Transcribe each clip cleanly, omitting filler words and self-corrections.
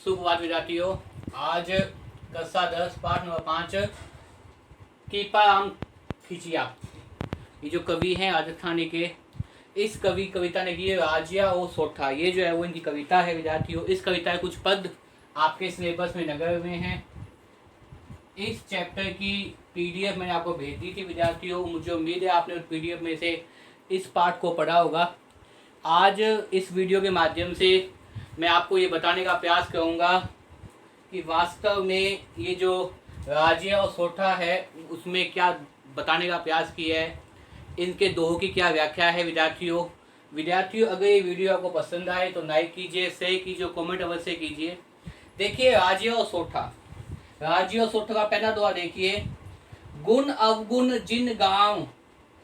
सुप्रभात विद्यार्थियों। आज कक्षा 10 पाठ नंबर 5 कीपाराम खिचिया, ये जो कवि हैं राजस्थानी के, इस कविता ने की है राजिया और सोठा। ये जो है वो इनकी कविता है विद्यार्थियों। इस कविता के कुछ पद आपके सिलेबस में लगे हुए हैं। इस चैप्टर की पीडीएफ मैंने आपको भेज दी थी विद्यार्थियों। मुझे उम्मीद है आपने उस पीडीएफ में से इस पाठ को पढ़ा होगा। आज इस वीडियो के माध्यम से मैं आपको ये बताने का प्रयास करूँगा कि वास्तव में ये जो राजिया और सोठा है उसमें क्या बताने का प्रयास किया है, इनके दोहों की क्या व्याख्या है विद्यार्थियों। अगर ये वीडियो आपको पसंद आए तो लाइक कीजिए, शेयर कीजिए, कमेंट अवश्य कीजिए। देखिए राजिया और सोठा का पहला दोहा देखिए। गुण अवगुण जिन गाँव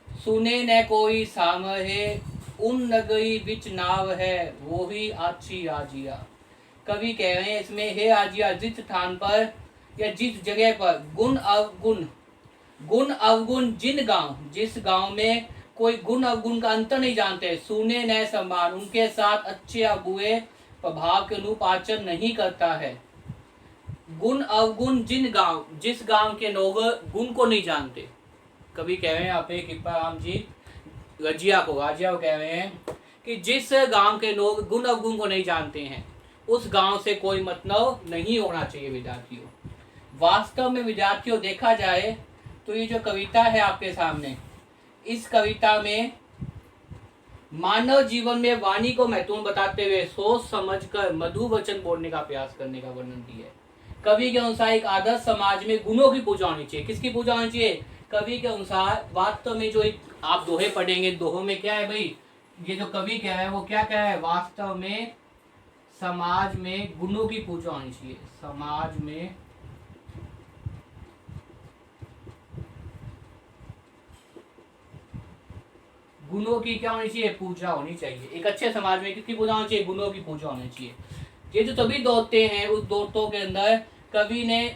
सुने न कोई सामहे, उन नगरी बिच नाव है वो ही अच्छी राजिया। कवि कह रहे हैं इसमें, हे राजिया, जिस स्थान पर या जिस जगह पर गुण अवगुण जिन गांव, जिस गांव में कोई गुण अवगुण का अंतर नहीं जानते, सुने न समान, उनके साथ अच्छे या बुरे प्रभाव के अनुरूप आचरण नहीं करता है। गुण अवगुण जिन गांव, जिस गांव के लोग गुण को नहीं जानते। कवि कह रहे हैं यहाँ पे कीपाराम जी राजिया को कह रहे हैं कि जिस गांव के लोग गुण अवगुण को नहीं जानते हैं उस गांव से कोई मतलब नहीं होना चाहिए विद्यार्थियों। वास्तव में विद्यार्थियों देखा जाए तो ये जो कविता है आपके सामने, इस कविता में मानव जीवन में वाणी को महत्वपूर्ण बताते हुए सोच समझकर मधुर वचन बोलने का प्रयास करने का वर्णन किया है। कवि के अनुसार एक आदर्श समाज में गुणों की पूजा होनी चाहिए। किसकी पूजा होनी चाहिए? कवि के अनुसार। वास्तव में जो आप दोहे पढ़ेंगे, दोहों में क्या है भाई, ये जो कवि कह रहा है वो क्या कह रहा है, वास्तव में समाज में गुणों की पूजा होनी चाहिए। समाज में गुणों की क्या होनी चाहिए? पूजा होनी चाहिए। एक अच्छे समाज में किसकी पूजा होनी चाहिए? गुणों की पूजा होनी चाहिए। ये जो सभी दोहते हैं, उस दोहतों के अंदर कवि ने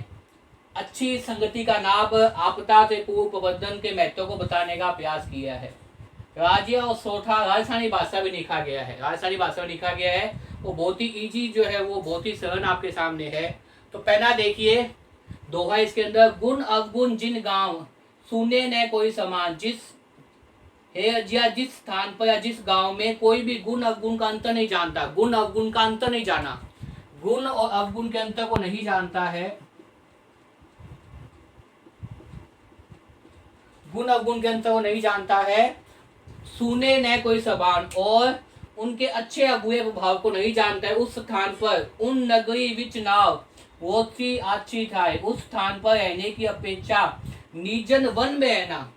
अच्छी संगति का लाभ, आपदा से पूर्व प्रबंधन के महत्व को बताने का प्रयास किया है। राजिया और सोठा राजस्थानी भाषा में लिखा गया है। वो बहुत ही इजी जो है, वो बहुत ही सरल आपके सामने है। तो पहला देखिए दोहा इसके अंदर, गुण अवगुण जिन गांव सुने न कोई समान, जिस स्थान पर या जिस गांव में कोई भी गुण अवगुण का अंतर नहीं जानता, गुण अवगुण का अंतर नहीं जाना, गुण और अवगुण के अंतर को नहीं जानता है, गुण अवगुण के अंतर को नहीं जानता है, सुने न कोई समान, और उनके अच्छे या बुरे प्रभाव को नहीं जानता है, उस स्थान पर उन नगरी विच नाव वो सी अच्छी था, उस स्थान पर रहने की अपेक्षा निर्जन वन में रहना,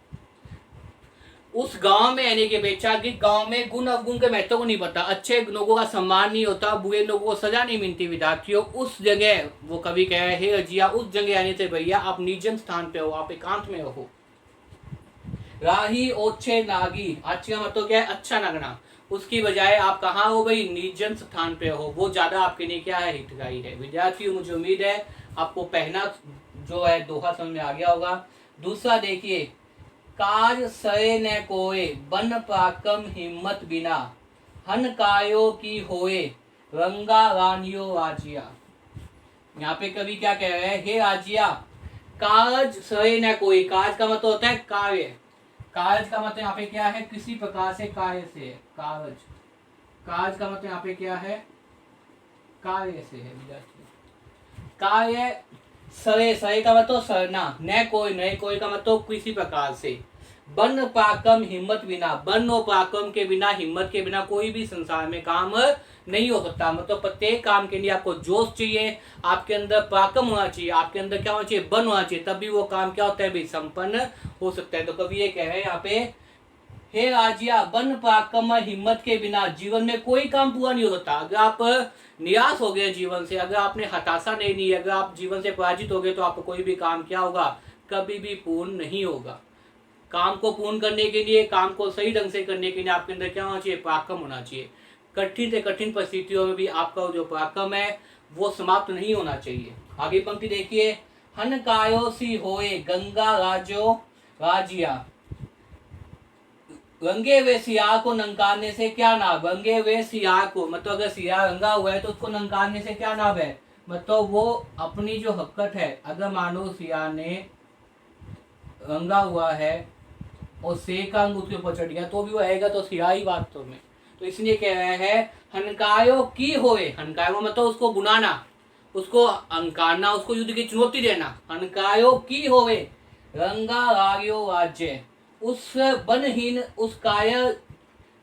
उस गांव में रहने की अपेक्षा कि गांव में गुण अवगुण के महत्व को नहीं पता, अच्छे लोगों का सम्मान नहीं होता, बुरे लोगों को सजा नहीं मिलती विद्यार्थियों, उस जगह वो कवि कह रहे हैं, हे राजिया, उस जगह आने से भैया आप निर्जन स्थान पे हो, आप एकांत में रहो। राही ओछे नागी, अच्छी का मतलब क्या है? अच्छा लगना। उसकी बजाय आप कहाँ हो गई? निर्जन स्थान पे हो, वो ज्यादा आपके लिए क्या है? हितकारी है। विद्यार्थियों मुझे उम्मीद है आपको पहला जो है दोहा समझ में आ गया होगा। दूसरा देखिए, काज सरे न कोय, बन पाकम हिम्मत बिना, हन कायो की होए, रंगा रानियो राजिया। यहाँ पे कवि क्या कह रहे हैं, हे राजिया, काज सरे न कोई, काज का मतलब होता है कार्य, काज का मतलब यहाँ पे क्या है? किसी प्रकार से कार्य से है। काज का मतलब यहाँ पे क्या है? कार्य से है विद्यार्थी। कार्य, सरे का मतलब सरना, न कोई का मतलब किसी प्रकार से, बन पराक्रम हिम्मत बिना, बन और पराक्रम के बिना, हिम्मत के बिना कोई भी संसार में काम नहीं हो सकता। मतलब प्रत्येक काम के लिए आपको जोश चाहिए, आपके अंदर पराक्रम होना चाहिए, आपके अंदर क्या होना चाहिए? बन होना चाहिए, तभी वो काम क्या होता है भाई? संपन्न हो सकता है। तो कवि ये कह रहे हैं यहाँ पे, हे राजिया, बन पराक्रम और हिम्मत के बिना जीवन में कोई काम पूरा नहीं हो सकता। अगर आप निराश हो गए जीवन से, अगर आपने हताशा नहीं ली, अगर आप जीवन से पराजित हो गए, तो आपको कोई भी काम क्या होगा? कभी भी पूर्ण नहीं होगा। काम को पूर्ण करने के लिए, काम को सही ढंग से करने के लिए आपके अंदर क्या होना चाहिए? पराक्रम होना चाहिए। कठिन से कठिन परिस्थितियों में भी आपका जो पराक्रम है वो समाप्त नहीं होना चाहिए। आगे पंक्ति देखिए, हन कायो सी होए, गंगा राजो राजिया, रंगे हुए सियार को नंकारने से क्या नाभ? रंगे हुए सियार को मतलब अगर सियार रंगा हुआ है तो उसको नंकारने से क्या नाभ है? मतलब वो अपनी जो हरकत है, अगर मानो सिया ने रंगा हुआ है और से का अंग उसके ऊपर चढ़ गया तो भी वो आएगा तो सिया ही वास्तव में। तो इसलिए कह रहे हैं हनकायो की होए, हनकायो मतलब उसको बुनाना, उसको अंकारना, उसको युद्ध की चुनौती देना। हनकायो की होवे रंगा राग्यो राज्य, उस बनहीन उस कायर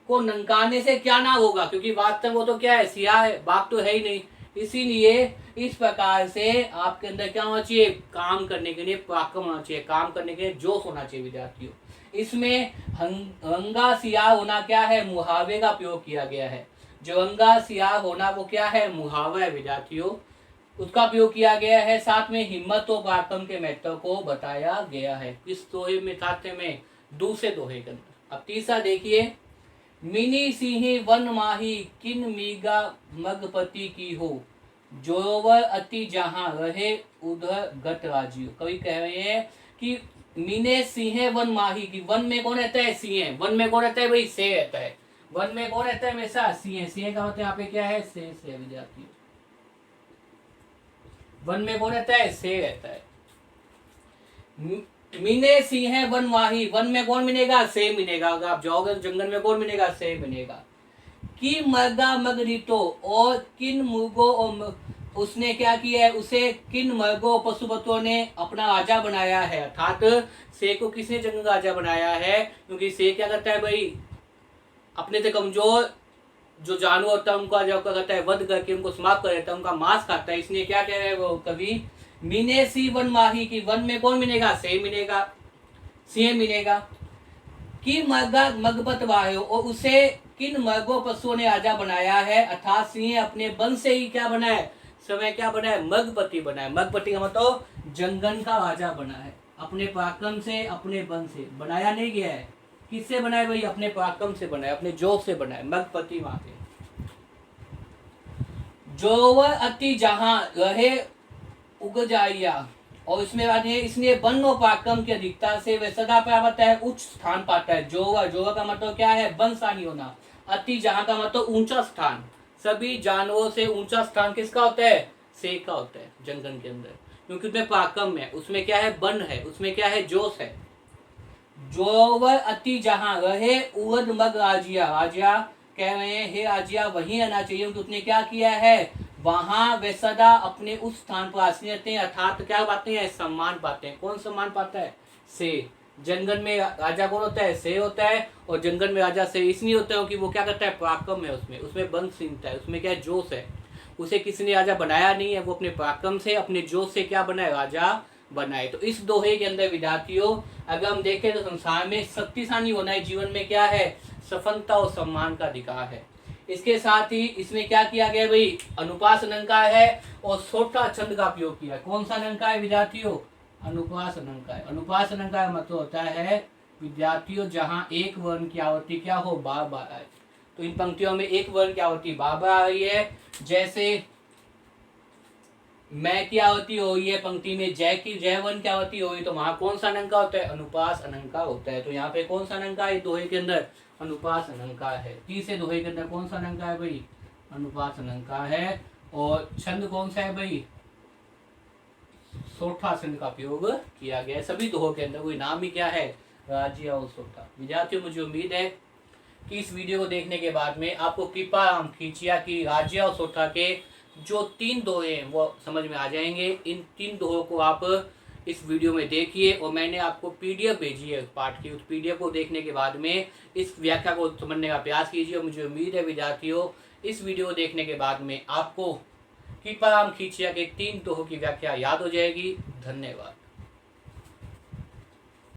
को नंकाने से क्या ना होगा, क्योंकि वास्तव वो तो क्या है, सिया है, बाप तो है ही नहीं। इसीलिए इस प्रकार से आपके अंदर क्या होना चाहिए, काम करने के लिए पराक्रम होना चाहिए, काम करने के लिए जोश होना चाहिए विद्यार्थियों। इसमें रंगा सिया होना क्या है, मुहावरे का प्रयोग किया गया है। जो रंगा सिया होना वो क्या है, मुहावरा है विद्यार्थियों, उसका प्रयोग किया गया है। साथ में हिम्मत और पराक्रम के महत्व को बताया गया है किस दोहे में, साथ में दूसरे दोहे के अंदर। अब तीसरा देखिए, मिनी सिंह वन माही किन मीगा मगपति की हो, जोवर अति जहां रहे उधर गट राजियो। कवि कह रहे हैं कि मीने सिंह वन माही की, वन में कौन रहता है, सिंह। वन में कौन रहता है भाई, से रहता है। वन में कौन रहता है हमेशा, सिंह। सिंह का मतलब यहाँ पे क्या है, से विद्यार्थी। वन में कौन रहता है, से रहता है। मिने सिंह वन माही, वन में कौन मिलेगा, से मिलेगा। अगर आप जाओगे तो जंगल में कौन मिलेगा, से मिलेगा। कि मर्गा मगरितो, और किन मुर्गो और उसने क्या किया है, उसे किन मर्गो पशुपतों ने अपना राजा बनाया है। अर्थात से को किसने जंगल राजा बनाया है, क्योंकि से क्या करता है भाई, अपने से कमजोर जो जानवर होता है उनका जो करता है वध करके उनको समाप्त कर देता है, उनका मांस खाता है। इसलिए क्या कह रहे हैं वो कवि, मीने सी वन माही की, वन में कौन मिलेगा, से मिलेगा, सिंह मिलेगा। कि मर्गा मगबत वायो, और उसे किन मर्गो पशुओं ने राजा बनाया है। अर्थात सिंह अपने बन से ही क्या बना है, समय क्या बना है, मगपति बना है। मगपति का मतलब जंगल का राजा बना है, अपने पराक्रम से, अपने बन से बनाया नहीं गया है। किससे बना है भाई, अपने पराक्रम से बना है, अपने जोश से बना है, मगपति वहां पे। जोवर अति जहां रहे उग जाइया, और इसमें बात है, इसलिए वन और पराक्रम की अधिकता से वह सदा प्राप्त है, उच्च स्थान पाता है। जोवर, जोवर का मतलब क्या है, बलशाली होना। अति जहां का मतलब ऊंचा स्थान, सभी जानवरों से ऊंचा स्थान किसका होता है, से का होता है जंगल के अंदर, क्योंकि उसमें पराक्रम है, उसमें क्या है, बन है, उसमें क्या है, जोश है। जोवर अति जहां रहे उगद मग राजिया, राजिया कह रहे हैं हे राजिया वहीं रहना चाहिए, क्योंकि उसने क्या किया है, वहां वे सदा अपने उस स्थान पर आसीन रहते हैं। अर्थात क्या पाते हैं, सम्मान पाते हैं। कौन सम्मान पाता है, से। जंगल में राजा कौन होता है, से होता है। और जंगल में राजा से इसलिए होता है कि वो क्या करता है, पराक्रम है उसमें, उसमें बंद सीनता है, उसमें क्या है, जोश है। उसे किसी ने राजा बनाया नहीं है, वो अपने पराक्रम से, अपने जोश से क्या बनाए, राजा बनाए। तो इस दोहे के अंदर विद्यार्थियों अगर हम देखें तो संसार में शक्तिशाली होना है, जीवन में क्या है, सफलता और सम्मान का अधिकार है। इसके साथ ही इसमें क्या किया गया भाई, अनुपास अलंकार है और सोटा छंद का उपयोग किया। कौन सा अलंकार है विद्यार्थियों, अनुपास अलंकार। अनुपास अलंकार मतलब होता है विद्यार्थियों जहां एक वर्ण की आवृत्ति क्या हो, बार बार आए। तो इन पंक्तियों में एक वर्ण की आवृत्ति बार बार आ रही है। जैसे मैं की आवृत्ति हो रही है पंक्ति में, जय की, जय वर्ण की आवृत्ति हो रही, तो वहां कौन सा अलंकार होता है, अनुपास अलंकार होता है। तो यहाँ पे कौन सा अलंकार है दोहे के अंदर, अनुपास अलंकार है। तीसरे दोहे के अंदर कौन सा अलंकार है भाई, अनुपास अलंकार है। और छंद कौन सा है भाई, सोठा छंद का प्रयोग किया गया है। सभी दोहों के अंदर कोई नाम ही क्या है, राज्य और सोठा। विद्यार्थियों मुझे उम्मीद है कि इस वीडियो को देखने के बाद में आपको कृपा खींचिया की राज्य और सोठा के जो 3 दोहे हैं वो समझ में आ जाएंगे। इन 3 दोहों को आप इस वीडियो में देखिए, और मैंने आपको पीडीएफ भेजी है पाठ की, उस पीडीएफ को देखने के बाद में इस व्याख्या को समझने का प्रयास कीजिए। और मुझे उम्मीद है विद्यार्थियों इस वीडियो को देखने के बाद में आपको कृपा खींचिया के 3 दोहों की व्याख्या याद हो जाएगी। धन्यवाद।